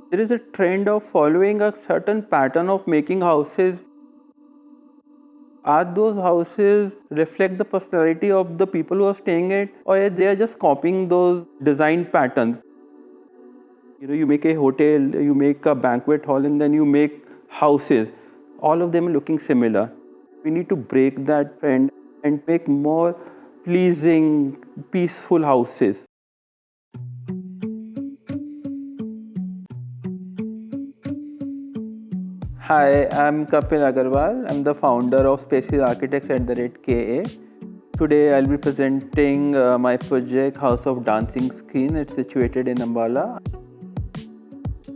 There is a trend of following a certain pattern of making houses. Are those houses reflect the personality of the people who are staying in it, or they are just copying those design patterns? You make a hotel, you make a banquet hall, and then you make houses. All of them are looking similar. We need to break that trend and make more pleasing, peaceful houses. Hi, I'm Kapil Agarwal. I'm the founder of Spaces Architects @KA. Today I'll be presenting my project House of Dancing Screen. It's situated in Ambala.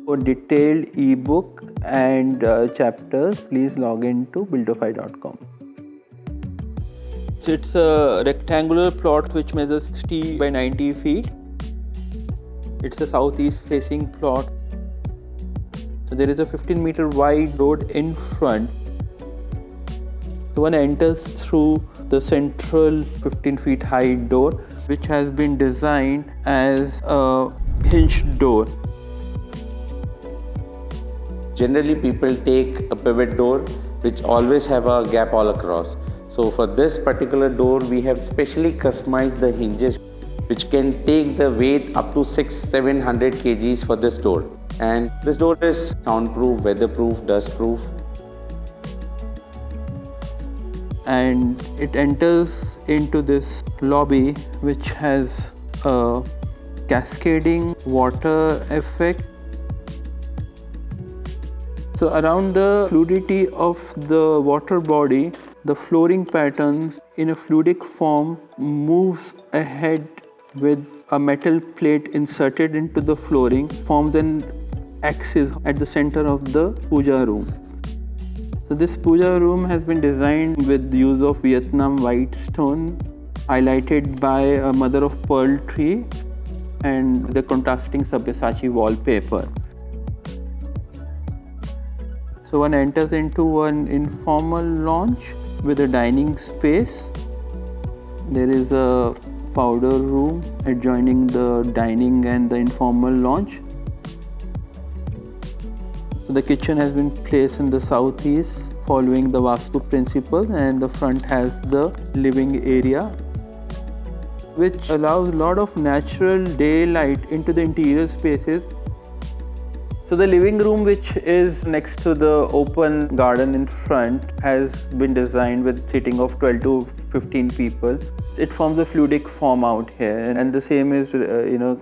For detailed ebook and chapters, please log in to buildofy.com. So it's a rectangular plot which measures 60 by 90 feet. It's a southeast facing plot. So there is a 15-meter wide road in front. So one enters through the central 15 feet high door, which has been designed as a hinged door. Generally, people take a pivot door which always have a gap all across. So for this particular door, we have specially customized the hinges which can take the weight up to 600-700 kgs for this door. And this door is soundproof, weatherproof, dustproof. And it enters into this lobby which has a cascading water effect. So around the fluidity of the water body, the flooring patterns in a fluidic form moves ahead with a metal plate inserted into the flooring, forms an axis at the center of the puja room. So this puja room has been designed with the use of Vietnam white stone, highlighted by a mother of pearl tree and the contrasting Sabyasachi wallpaper. So one enters into an informal lounge with a dining space. There is a powder room adjoining the dining and the informal lounge. So the kitchen has been placed in the southeast following the Vastu principle, and the front has the living area, which allows a lot of natural daylight into the interior spaces. So the living room, which is next to the open garden in front, has been designed with seating of 12 to 15 people. It forms a fluidic form out here, and the same is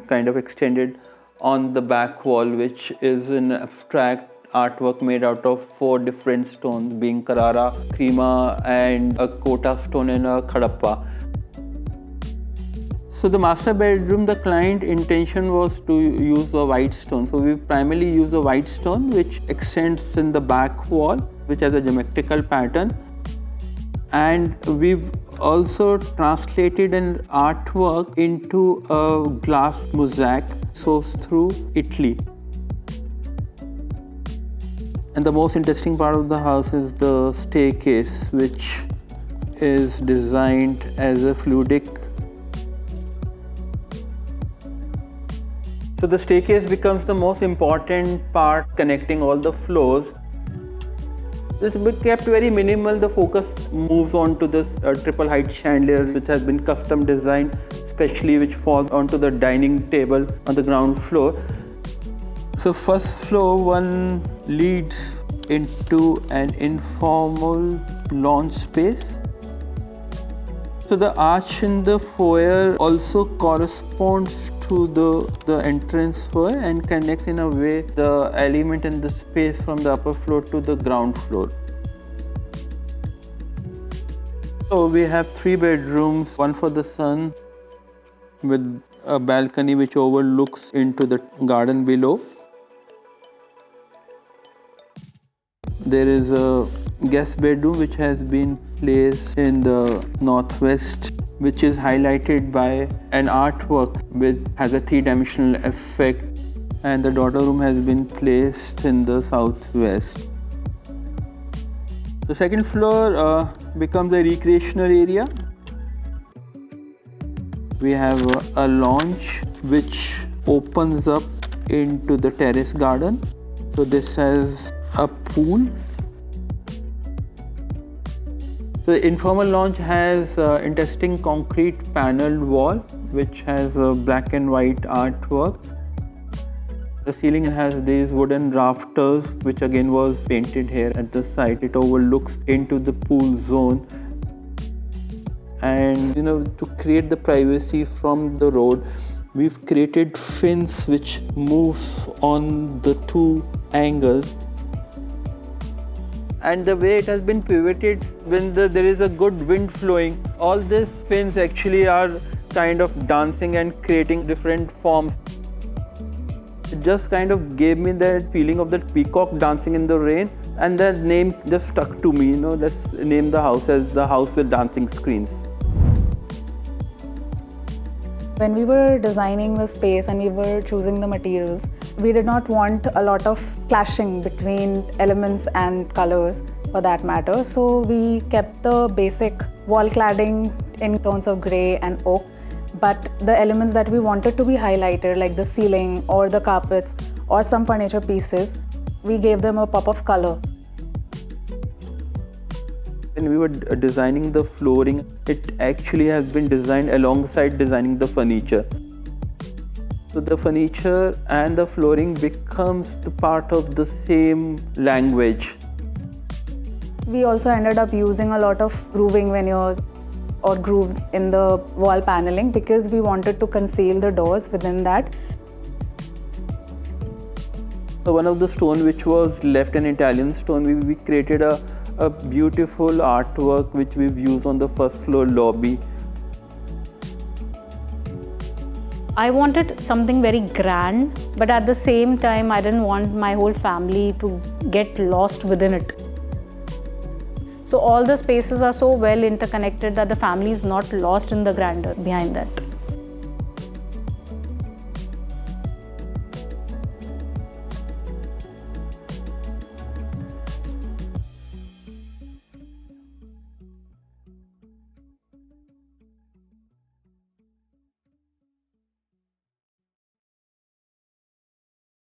kind of extended on the back wall, which is an abstract artwork made out of 4 different stones, being Carrara, Crema, and a Kota stone and a Khadappa. So the master bedroom, the client intention was to use a white stone. So we primarily use a white stone which extends in the back wall, which has a geometrical pattern. And we've also translated an artwork into a glass mosaic sourced through Italy. And the most interesting part of the house is the staircase, which is designed as a fluidic. So the staircase becomes the most important part connecting all the floors. It's been kept very minimal. The focus moves on to this triple height chandelier, which has been custom designed, especially which falls onto the dining table on the ground floor. So first floor one leads into an informal lounge space. So the arch in the foyer also corresponds to the entrance foyer and connects in a way the element in the space from the upper floor to the ground floor. So we have 3 bedrooms, one for the son with a balcony which overlooks into the garden below. There is a guest bedroom which has been placed in the northwest, which is highlighted by an artwork which has a 3-dimensional effect, and the daughter room has been placed in the southwest. The second floor becomes a recreational area. We have a lounge which opens up into the terrace garden. So this has a pool. The Informal Lounge has interesting concrete paneled wall which has a black and white artwork. The ceiling has these wooden rafters which again was painted here at the side. It overlooks into the pool zone. And to create the privacy from the road, we've created fins which moves on the two angles. And the way it has been pivoted when there is a good wind flowing, all these fins actually are kind of dancing and creating different forms. It just kind of gave me that feeling of that peacock dancing in the rain, and that name just stuck to me. Let's name the house as the house with dancing screens. When we were designing the space and we were choosing the materials, we did not want a lot of clashing between elements and colors for that matter. So we kept the basic wall cladding in tones of grey and oak, but the elements that we wanted to be highlighted, like the ceiling or the carpets or some furniture pieces, we gave them a pop of color. When we were designing the flooring, it actually has been designed alongside designing the furniture. So the furniture and the flooring becomes the part of the same language. We also ended up using a lot of grooving veneers or groove in the wall paneling because we wanted to conceal the doors within that. So one of the stone which was left, an Italian stone, we created a beautiful artwork which we've used on the first floor lobby. I wanted something very grand, but at the same time I didn't want my whole family to get lost within it. So all the spaces are so well interconnected that the family is not lost in the grandeur behind that.